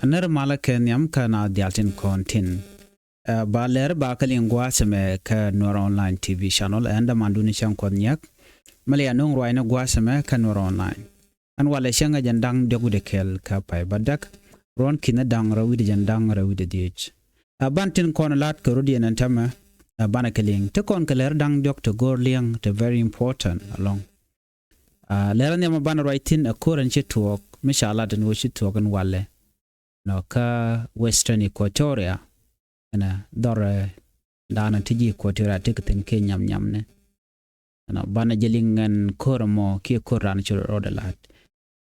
Ner malaken yam kana dialtin kontin. Ba Läär ba kalingwa seme ka Nuer online TV channel enda manduni chan konyak. Malia nung roina gwa seme ka Nuer online. An wale shanga jandang dogu de kel ka pai badak. Ron kina dang rawide jandang rawide diech. Bantin kon lat ka rudian and tema. Bana kaling te kon ka Läär dang dok to gor liang te very important along. Läär nyama bana writing a koran tuɔɔk mishala den wo tuɔɔk an wale. No ka Western Equatoria na dore dana tiji Equatoria tiketin ke nyam ne na bana jelingan koramo ki koran churo rodalat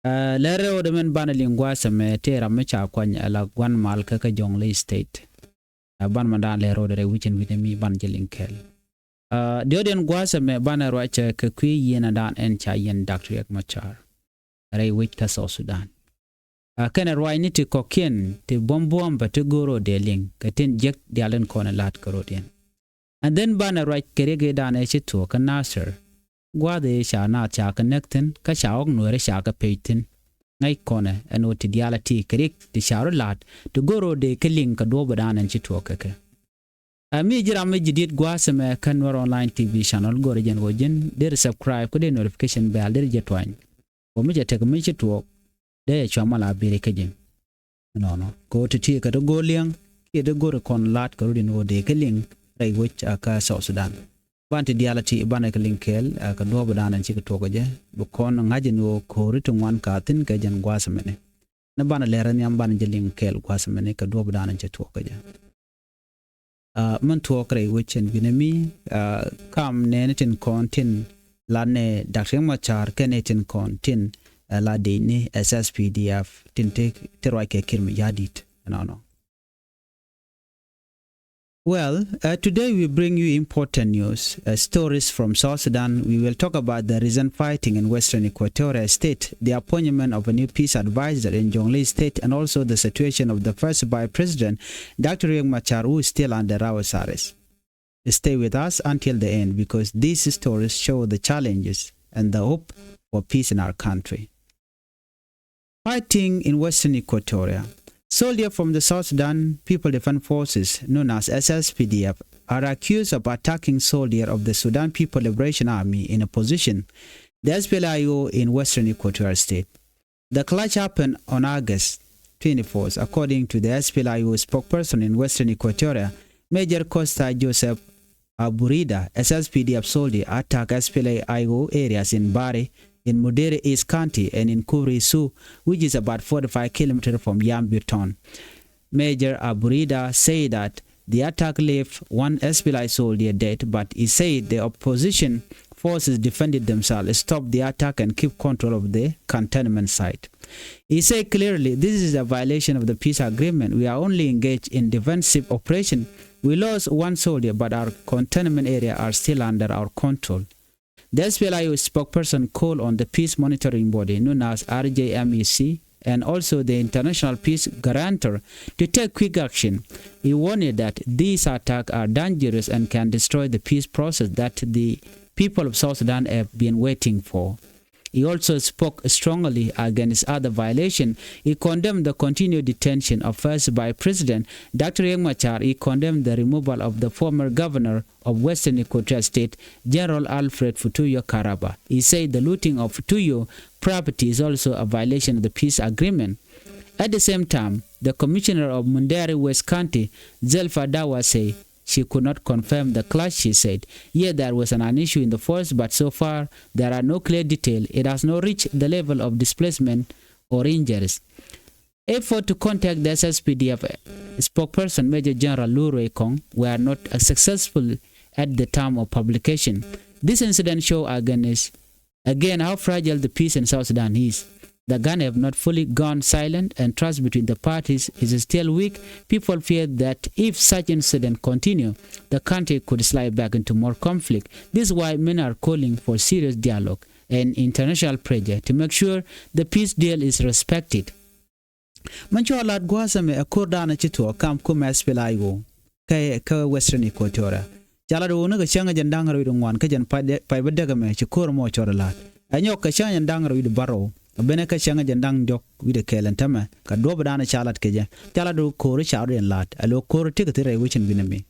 Läär o men bana lingwa same tera mecha kwanya ala gwan mal ka Jonglei state ban mandan Läär o de wichin mi ban jelinkel dioden gwa same bana roache ka kwi yena dan en cha yen Dr. Machar rei wich ta South Sudan kana roini ti kokien ti bombom ba ti goro deling katin jek dialen kona lat karodien and then bana right kerege dan e chitu ka Nasser gwade sha na cha connectin ka sha og Nuer sha ka peitin ngai kona eno ti dialati kerik ti sha lat ti goro de keling ka do badan en chitu ka ke ami jira me jidit gwaseme ka Nuer online TV channel gore jen wojen der subscribe ko de notification bell der jetwan o mi jete ko mi chitu de chamala bere kajin no go to tia ka go liang ke de go kon lat ko din wo de keling rai wich aka South Sudan banti dialati bana keling kel ka do badan ci to ko je bu kon ngaji no ko ritu wan ka tin ka jan gwasmene na bana Läär nyam bana jeling kel gwasmene ka do badan ci to ko je man to krai wichen binami kam nenetin kontin lane Dr. Machar kenetin kontin la deni SSPDF tinte terwaike kirmi yadit no. Well, today we bring you important news, stories from South Sudan. We will talk about the recent fighting in Western Equatoria State, the appointment of a new peace advisor in Jonglei State, and also the situation of the first Vice President, Dr. Machar, who is still under house arrest. Stay with us until the end because these stories show the challenges and the hope for peace in our country. Fighting in Western Equatoria. Soldiers from the South Sudan People Defense Forces, known as SSPDF, are accused of attacking soldiers of the Sudan People Liberation Army in opposition, the SPLIO in Western Equatoria State. The clash happened on August 24th, according to the SPLIO spokesperson in Western Equatoria, Major Costa Joseph Aburida. SSPDF soldiers attacked SPLIO areas in Bari, in Mudere East County, and in Kurisu, which is about 45 kilometers from Yambuton. Major Aburida said that the attack left one SPLI soldier dead, but he said the opposition forces defended themselves, stopped the attack, and keep control of the cantonment site. He said clearly, this is a violation of the peace agreement. We are only engaged in defensive operation. We lost one soldier, but our cantonment area are still under our control. The SPLIO spokesperson called on the peace monitoring body known as RJMEC and also the international peace guarantor to take quick action. He warned that these attacks are dangerous and can destroy the peace process that the people of South Sudan have been waiting for. He also spoke strongly against other violations. He condemned the continued detention of first Vice President Dr. Machar. He condemned the removal of the former governor of Western Equatoria State, General Alfred Futuyo Karaba. He said the looting of Futuyo property is also a violation of the peace agreement. At the same time, the commissioner of Mundere West County, Zelfa Dawa, said she could not confirm the clash. She said, yeah, there was an issue in the force, but so far there are no clear details. It has not reached the level of displacement or injuries. Effort to contact the SSPDF spokesperson, Major General Lure Kong, were not successful at the time of publication. This incident shows again how fragile the peace in South Sudan is. The gun have not fully gone silent and trust between the parties is still weak. People fear that if such incidents continue, the country could slide back into more conflict. This is why many are calling for serious dialogue and international pressure to make sure the peace deal is respected. Manchola gwasame akordana chitu kam kuma SPLIO ka Western Equatoria. Jala do na changa jandanga ro ngwan ka jan pai badaga me chikor mo choralat. Anyo ka changa jandanga ro baro. bene ka changa jandang jok wide kelen tama ka do badana chalat keje chala do kore chawre en lat alo kore tikete re wichin binami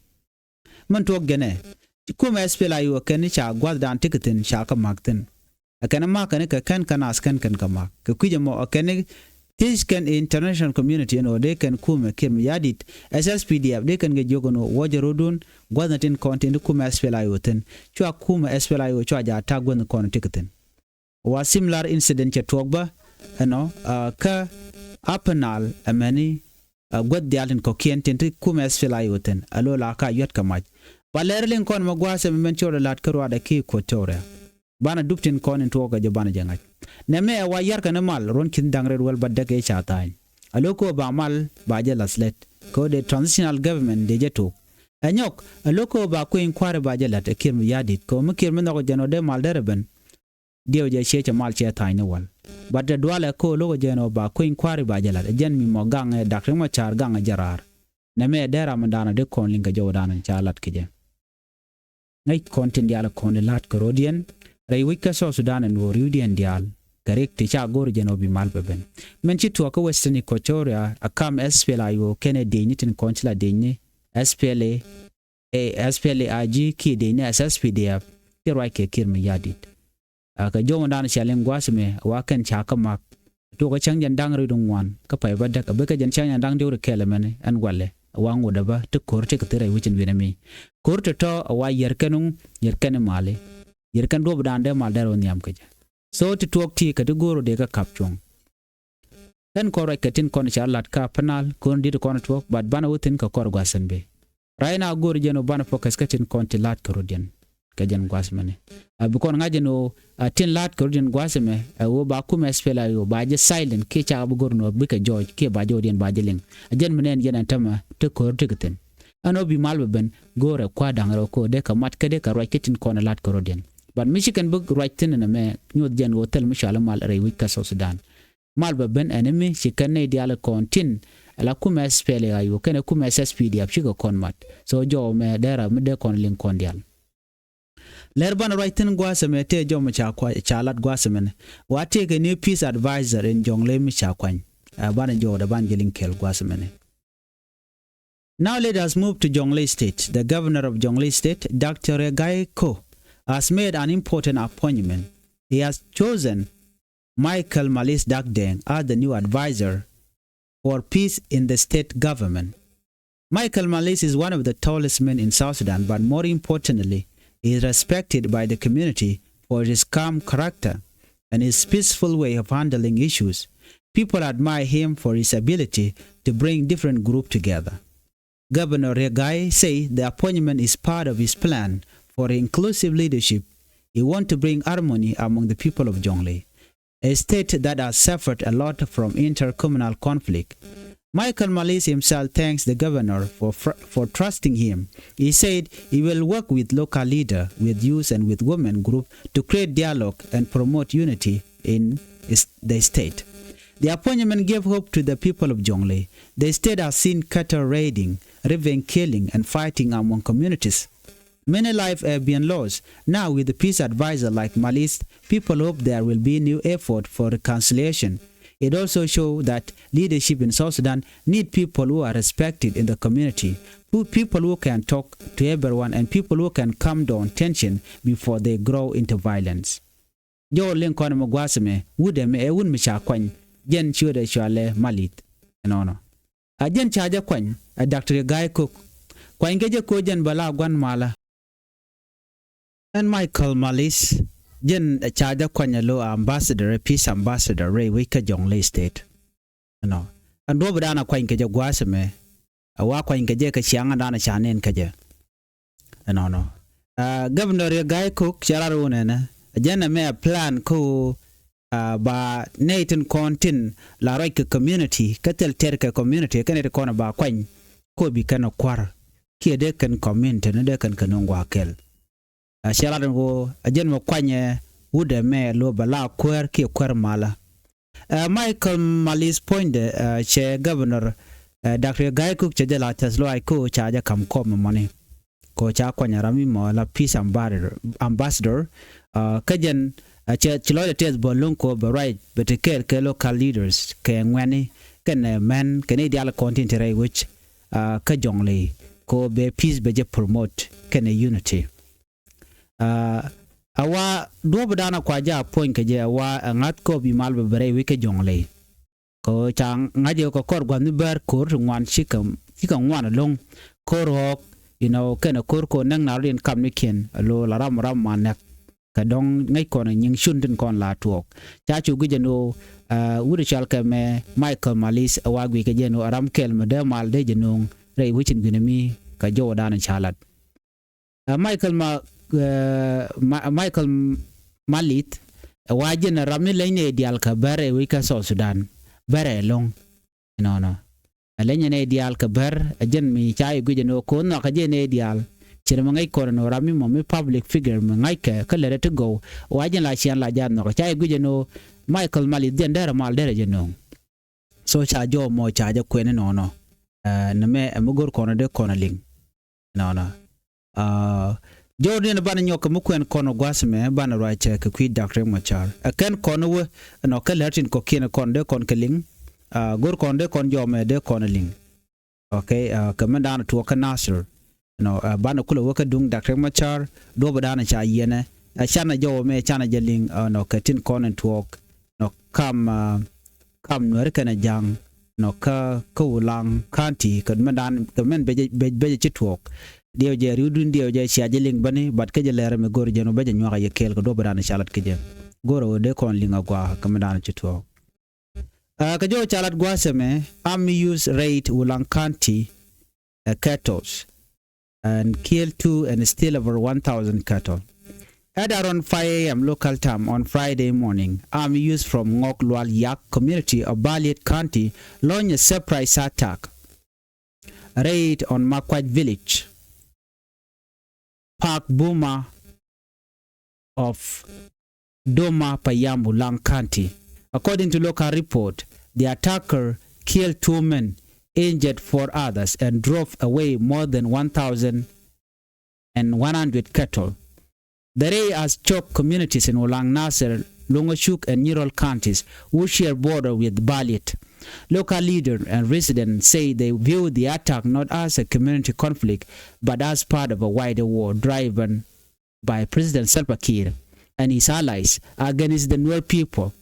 man tok gene kuma espela yu ken cha gwad dan tiketin cha ka magten akana ma kan ka kan kanas kan kama ka kuje mo akane this can international community no they can kuma kim yadit SSPDF they can get jogono wajerodun gwadnatin content kuma espela yu ten chwa kuma espela yu chwa ja tagwen kon tiketin wa similar incident che togba ka apenal amani gwad dialin ko kienten kuma espela yu ten alo la ka yot kamaj balerlin kon magwase men chore lat karwa da ki Equatoria bana duptin kon en toga je bana jangaj neme wa yar kana mal ron kin dangre wal badda ke chatain aloko ba mal ba je laslet ko de transitional government de jeto anyok aloko ba ko inquire ba je lat kim yadit ko mukir men no jeno de mal derben dio je cheche mal che taine wal badda dwala ko logo jeno ba ko inquire ba je lat jen mi mo gang dakre Machar gang jarar neme dera mandana de kon linga jodanan chalat kije ngai kontin diala kon lat korodian rai wika so Sudan and Woridian dial garek ticha gor jeno bi malbeben menchi to ka Western Equatoria akam SPLA yo kene de nitin konchla de ni SPLA ag ki de ni SSPDF kirwa ke kirmi yadit aka jomo dan chalen gwasme wakan chaka mak to ka changjan dang ridung wan ka pai badda ka beka jan changjan dang de kelemene an walle wangu daba to korte ka tere wichin binami korte to awa yerkene male yerkan do bdande mal daro niam kaja so to talk ti ka goro de ka kapchong en koro katin kon chalat ka panal kon dit kon talk bad bana wutin ka kor gwasan be raina goro jeno bana focus katin kon ti lat korodian kajan gwasmane abi kon ngajeno tin lat korodian gwasme wo ba kuma spela yo ba je silent ke cha bu gorno bi ka George ke ba jodien ba jeling ajen menen jena tama to korte katin ano bi malben gore kwa dangaro ko de ka mat ka de ka raketin kon lat korodian but Michigan book writing in a me new gen hotel mishala mal re wika so Sudan mal ben enemy chikane diala kontin ala kuma spele ayo kene kuma SSPD apchigo konmat so jo me dera me de kon link kon dial lerban writing gwasame te jo me chakwa chalat gwasame wate ke new peace advisor in Jonglei mi chakwan ban jo da ban gelin kel gwasame. Now let us move to Jonglei State. The governor of Jonglei State, Dr. Ko, has made an important appointment. He has chosen Michael Malis Dakdeng as the new advisor for peace in the state government. Michael Malis is one of the tallest men in South Sudan, but more importantly, he is respected by the community for his calm character and his peaceful way of handling issues. People admire him for his ability to bring different groups together. Governor Regai says the appointment is part of his plan for inclusive leadership. He wants to bring harmony among the people of Jonglei, a state that has suffered a lot from intercommunal conflict. Michael Malis himself thanks the governor for trusting him. He said he will work with local leaders, with youth and with women groups to create dialogue and promote unity in the state. The appointment gave hope to the people of Jonglei. The state has seen cattle raiding, revenge killing, and fighting among communities. Many lives have been lost. Now, with the peace advisor like Malis, people hope there will be new effort for reconciliation. It also shows that leadership in South Sudan need people who are respected in the community, people who can talk to everyone, and people who can calm down tension before they grow into violence. Jo Lincoln Mogwasame, Wudeme Ewun Michakwan, Jen Shude Shale Malit. No. A Jen Chaja Kwan, a Dr. Guy Cook, Kwangeja Kojan Bala Gwan Mala. And Michael Malis, Jen Chaja Kwanyalo ambassador, peace ambassador, Ray Wika Jonglei State. No. And Robadana Kwankeja Guasame, a Wakwankeja Chianga Dana Chanen Kaja. No. Governor Guy Cook, Chararunena, a Jen may plan ko ba Nathan Contin, La Roika community, Katel Terka community, Canada Kona ba Kwan, ko bi kana kwar, ki de kan comment and de kan kanongwa kel. Shaladan go ajen mo kwanye wude me lo bala kwer ki kwer mala. Michael Malis pointe che governor Dr. Guy Cook che de la teslo ai ko chaja kam kom money. Ko cha kwanya rami mo la peace ambassador kajen chilo the test bolung ko but right but ke local leaders ke ngwani ken men ken ideal content ray which ka Jonglei ko be peace be je promote ken unity awa do badana kwa ja point ke je awa ngat ko bi mal be bere wi ke Jonglei ko chang ngaje ko kor gwan ber kor ngwan chikam ngwan long kor ken kor ko nang na rin kam ni ken lo la ram manak ka dong ngai kon nying shun tin kon la tuok cha chu gu jeno wuri chal ka me Michael Malis awagwi ke jeno aram kel me de mal de jenong rei wichin ginami ka jo dan chalat Michael Malit wajen ramni lene dial ka bare wi ka so Sudan bare long no alenya ne dial ka bar ajen mi chai gu jeno ko no ka jene dial chirma ngai ko no rami mo mi public figure me ngai ka let to go wajen la chian la jan no chai gu jeno Michael Malit den dera mal dera jeno so cha jo mo cha ja kwene no na me mugor kono de kono ling no Jordan ban nyok mu kwen kono gwasme ban right ka kwi Dr. Machar aken kono we no ka latin ko kine kon de kon keling gor kon de kon jome de kon ling okay kamandan to ka Nasir no ban kula waka dung Dr. Machar do badana cha yene chana jo me chana jeling no ka tin kon talk no kam Nuer kana jang no ka ulang kanti kamandan kamen be talk dio je rudun dio je sia jeling bani bat ke jelere me gor jeno be nyo ga yekel ko do badana chalat ke je goro de kon linga gwa kamandan talk ka jo chalat gwa seme am use rate ulang kanti cattle and kill 2 and still over 1,000 cattle. At around 5 a.m. local time on Friday morning, army used from Ngok Lual Yak community of Baliet County launched a surprise attack raid on Makwaj village, Park Buma of Doma Payambu Lang County. According to local report, the attacker killed 2 men, injured 4 others, and drove away more than 1,100 cattle. The raid has choked communities in Ulang Nasser, Longashuk, and Nirol counties, who share border with Baliet. Local leaders and residents say they view the attack not as a community conflict, but as part of a wider war driven by President Salva Kiir and his allies against the Nuer people.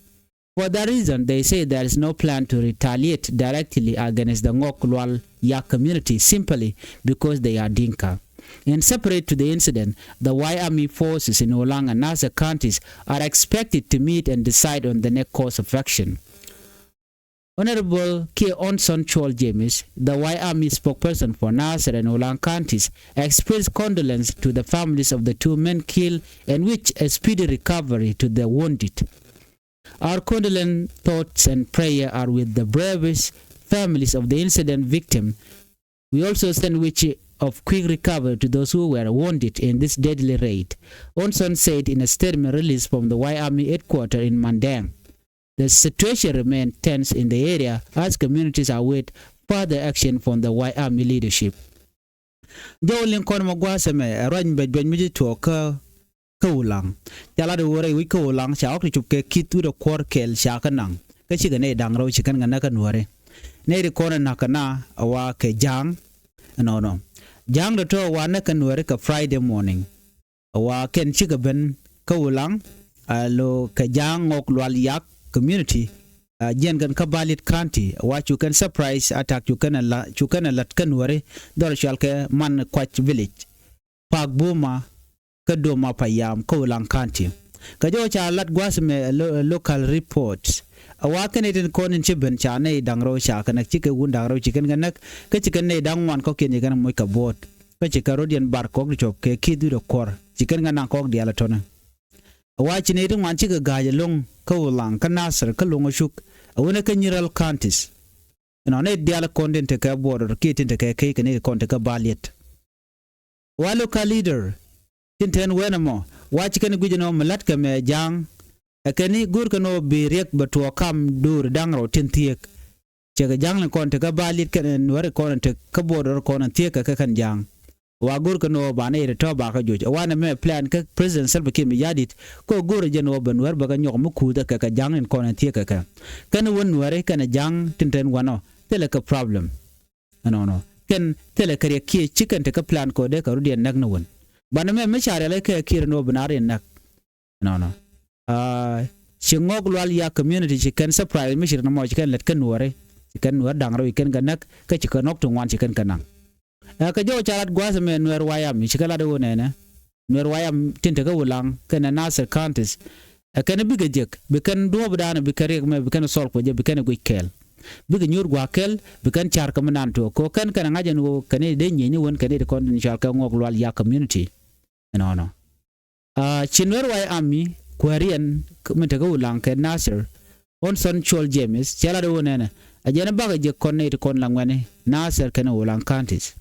For that reason, they say there is no plan to retaliate directly against the Ngok Lual Yak community simply because they are Dinka. And separate to the incident, the Y Army forces in Ulang and Nasser counties are expected to meet and decide on the next course of action. Honorable K. Onson Chol James, the Y Army spokesperson for Nasser and Ulang counties, expressed condolence to the families of the 2 men killed and wished a speedy recovery to the wounded. Our condolence thoughts and prayer are with the bravest families of the incident victim. We also send wishes of quick recovery to those who were wounded in this deadly raid, Onson said in a statement released from the Y Army headquarters in Mandang. The situation remains tense in the area as communities await further action from the Y Army leadership. Jolin kon magwaseme ran bejben mi to ka ulang jala de wore wi ko ulang cha ok chup ke kitu de kor kel sha kanang ka chi ne dang ro chi kan na kan wore ne de kon na kana awa ke jang no jang de to wa na kan wore ka Friday morning awa ken chi ga ben ka ulang lo ka jang ok Lual Yak community jen kan ka Baliet County wa chu kan surprise attack chu kan lat kan wore dor shal ke man Kwach village Park Buma Kadoma Payam Ulang County. Kajo cha lat gwasme local reports. Awaken it in konin chiben cha ne dangro sha kana chike wundangro chicken ganak ka chicken ne dangwan ko ken gan moy ka bot. Ka chika rodian bar ko chop ke kidu do kor. Chicken ganan ko di alatona. Awachi ne dum wan chika gaje long ka Ulang ka Nasser ka Longashuk. Awuna ka Nirol counties. No ne di ala konden te ka border kitin te ka ke ne konte ka Baliet. Wa local leader Tinten wenamo watch kan gujino malatka me jang akani gur kano bi rek batu kam dur dangro tintiek chega jang le kon te ka Baliet kan ware kon te ka border kon tiek ka kan jang wa gur ka no ba ne to ba ka joj wa na me plan ka president Salva Kiir mi yadit ko gur je no ban wer ba ka nyok mu ku da ka jang en konan tie ka kan won ware kan jang tinten wano tele ka problem no ken tele kare ki chicken te ka plan ko de ka rudien nak no won bana me Machar le ka Kiir no banare nak no shingok lwal ya community chicken surprise mishir na mo chicken let kan ware chicken war dang ro ken ganak ka chicken nok to wan chicken kanang ka jo charat gwasa me Nuer wayam chikala de wonene Nuer wayam tinte ka wulang kana Nasser counties kana biga jek bikan do badana bikare me bikan sol ko je bikan go kel biga nyur gwa kel bikan char ka manan to ko kan kana ngajen wo kane de nyi won kane de kon char ka ngok lwal ya community no chinwer wayam mi kwarian mete ka wulang ka Nasser on son chol James chala de wonene ajena baga je konne to kon langwane Nasser kana wulang counties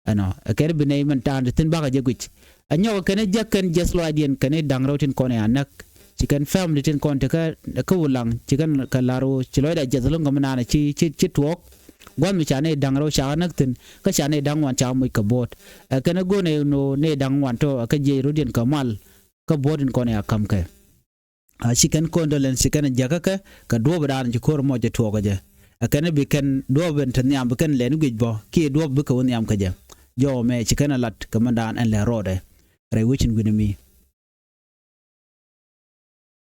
ano akere binay man tan tin baga je guch anyo kana jakan jeslo adien kana dangrotin kone anak chikan family tin kon te ka wulang chikan kalaro chilo da jazlo ngamana chi tuɔɔk gon mi chane dangro cha anak tin ka chane dangwan cha mu ka bot kana go no ne dangwan to ka je rodien kamal ka bodin kone akam ka chikan condolence chikan jagaka ka do badan ji kor mo je tuɔɔk je akana bikan do ben tan yam bikan len guj bo ki do bika won yam ka je jo me chikana lat kamandan en la rode re wichin winimi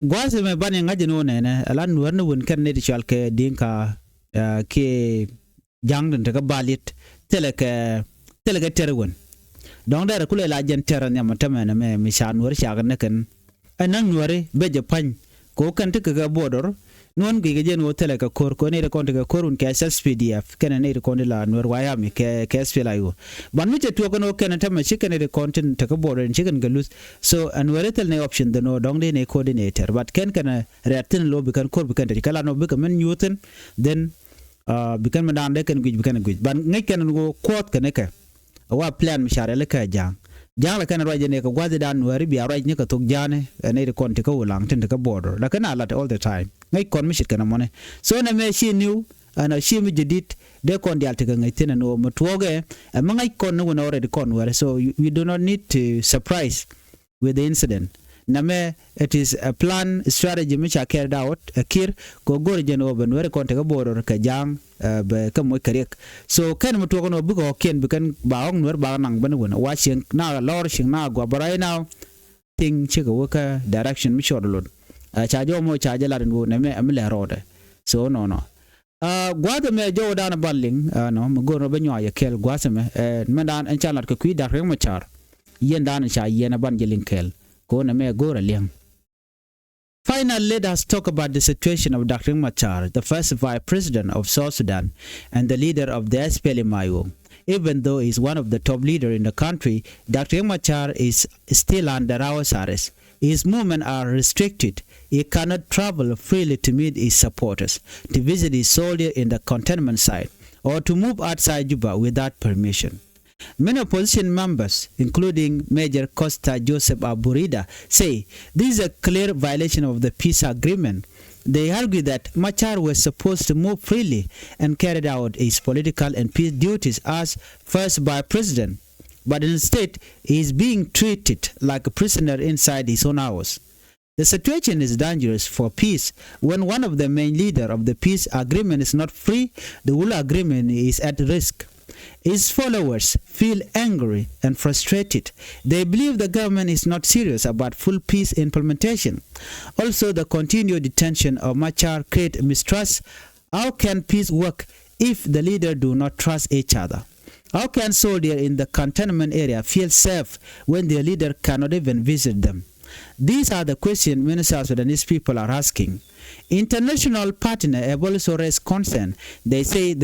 gwase me bani ngaje no ne alan Nuer no won kan ne di chalke dinka ke jangden daga balit teleke terwon donc dara kule la jen teran yam tamene me mi shan Nuer shaga ne kan anan Nuer be je pan ko kan tika ga bodor non gi jen wo teleka kor ko ne ko ndega korun ke SPDF kana ne ko la Nuer wayami ke SPLA yo ban mi te to ko no kana tamma chikene de content ta ko bodo chicken galus so Nuer tel ne option de no dong de ne coordinator but ken kana reatin lo bi kan kor bi kan kala no bi kan men nyuten then bi kan madan de kan guj bi kan guj ban ngai kan go quote kan ka wa plan mi share le ka jang la kana roje ne ko gwazi dan Nuer bi roje ne ka tok jane ne de kon te ko lang tin ka border la kana lat all the time ngai kon mi shit kana mone so na me shi new ana shi mi jidit de kon dial te ngai tin no mo tuoge ma ngai kon no already kon where so we do not need to surprise with the incident name it is a plan strategy which are carried out Kiir ko gor jeno ben were kon te ka border ka jang be ka moy karek so kan mo to ko no bugo ken be kan baong Nuer ba nang ban wona wa sing na lor sing na go barai now ting che ko ka direction mi shodolon cha jo mo cha jala den wo name am le rode so no gwada me jo dan balling no mo gor no be nyoya kel gwasa me mendan en chalat ko kui dar rek Machar yen dan cha yen ban jelin kel ko na me gora liang. Finally, let us talk about the situation of Dr. Machar, the first vice president of South Sudan and the leader of the SPLA-IO. Even though he is one of the top leaders in the country, Dr. Machar is still under house arrest. His movements are restricted. He cannot travel freely to meet his supporters, to visit his soldiers in the containment site, or to move outside Juba without permission. Many opposition members, including Major Costa Joseph Aburida, say this is a clear violation of the peace agreement. They argue that Machar was supposed to move freely and carried out his political and peace duties as first vice president, but instead he is being treated like a prisoner inside his own house. The situation is dangerous for peace when one of the main leaders of the peace agreement is not free. The whole agreement is at risk. His followers feel angry and frustrated. They believe the government is not serious about full peace implementation. Also, the continued detention of Machar creates mistrust. How can peace work if the leaders do not trust each other? How can soldiers in the cantonment area feel safe when their leader cannot even visit them? These are the questions many South Sudanese people are asking. International partners have also raised concern. They say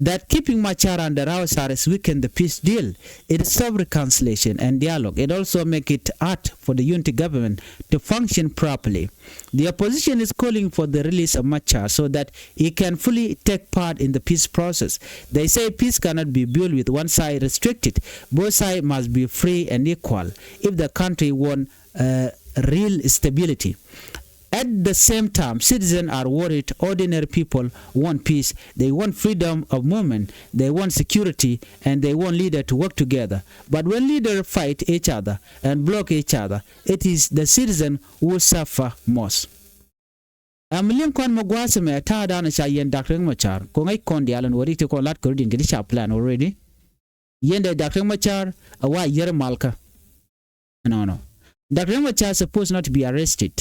that keeping Machar under house arrest weaken the peace deal. It stops reconciliation and dialogue. It also makes it hard for the unity government to function properly. The opposition is calling for the release of Machar so that he can fully take part in the peace process. They say peace cannot be built with one side restricted. Both sides must be free and equal if the country wants real stability. At the same time, citizens are worried. Ordinary people want peace. They want freedom of movement. They want security, and they want leaders to work together. But when leaders fight each other and block each other, it is the citizen who suffer most. Million kon magwase me ta da na sha yen Dr. Machar ko ngai kon dialan wori te ko lat ko din gidi sha plan already. Yende Dr. Machar awa yer malka. No. Dr. Machar supposed not to be arrested.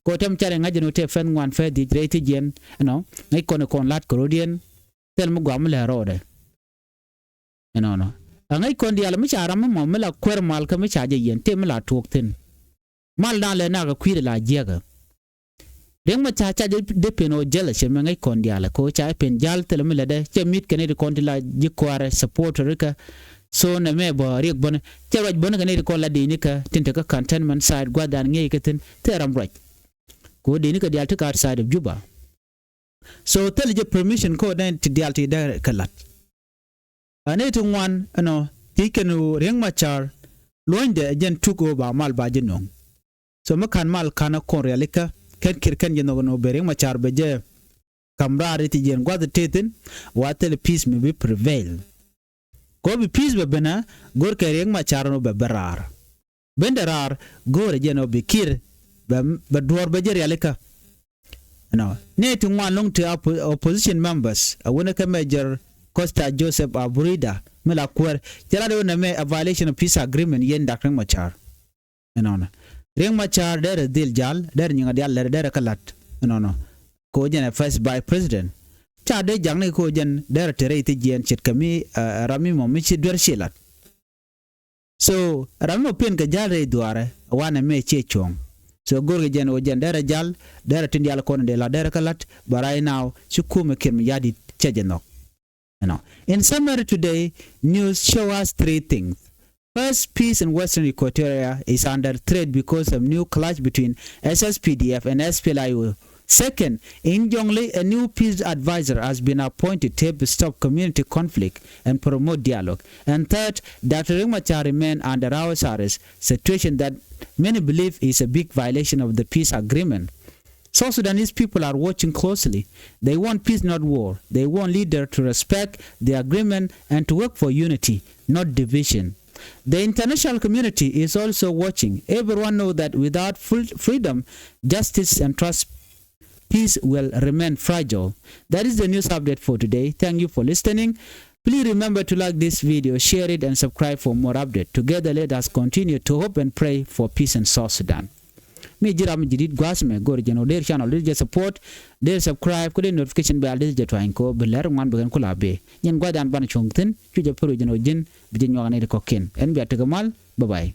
Ko tem chare ngaje no te fen wan fe di rete jen ngai kon lat ko din tel mu gwam le rode. No. Ngai kon dialan mi chara mo mela kwer malka mi chaje yen te mela tok tin. Mal na le na ga kwire la jega. Deng Machar cha de peno jela che mengai kondiala ko cha pen jal telme lede che mit kene de kondila jikware support rika so na me bo riek bon che raj bon kene ko la de ni ka tinte ka cantonment side gwadan ngi ketin teram raj ko de ni ka dial to side of Juba. So tell je permission ko den to dial to der kalat ane to one tikenu Deng Machar loinde jen took over mal ba jinong so makan mal kana kon realika ken kirkan jeno no Deng Machar beje kamrari ti jen gwad teten watel peace may be prevail ko bi peace be bena gor ke Deng Machar no be berar benderar gor jeno be kir be dor beje realika ne to one long to opposition members wona ka major Costa Joseph Aburida mela kwer jara do na me a violation of peace agreement yen Dr. Machar Deng Machar der dil jal der nyinga dial der kalat ko jen first by president cha de jangne ko jen der tere ti jen chit kami rami mo mi chi der shilat so rami mo pen ka jare duare wana me che chong so gorge jen o jen der jal der tin dial ko de la der kalat barai now chukume kem yadi chejenok in summary today news show us three things. First, peace in Western Equatoria is under threat because of new clash between SSPDF and SPLIO. Second, in Jonglei, a new peace advisor has been appointed to help stop community conflict and promote dialogue. And third, Dr. Deng Machar remains under house arrest, situation that many believe is a big violation of the peace agreement. South Sudanese people are watching closely. They want peace, not war. They want leaders to respect the agreement and to work for unity, not division. The international community is also watching. Everyone knows that without full freedom, justice and trust, peace will remain fragile. That is the news update for today. Thank you for listening. Please remember to like this video, share it, and subscribe for more updates. Together, let us continue to hope and pray for peace in South Sudan. Me jiram jidid gwasme gor jeno der channel der support der subscribe ko der notification bell der jetwain ko beler man begen ko labe nyen gwadan ban chongten ju je pro jeno jin bi nyo ngane ko ken en bi atagamal bye bye.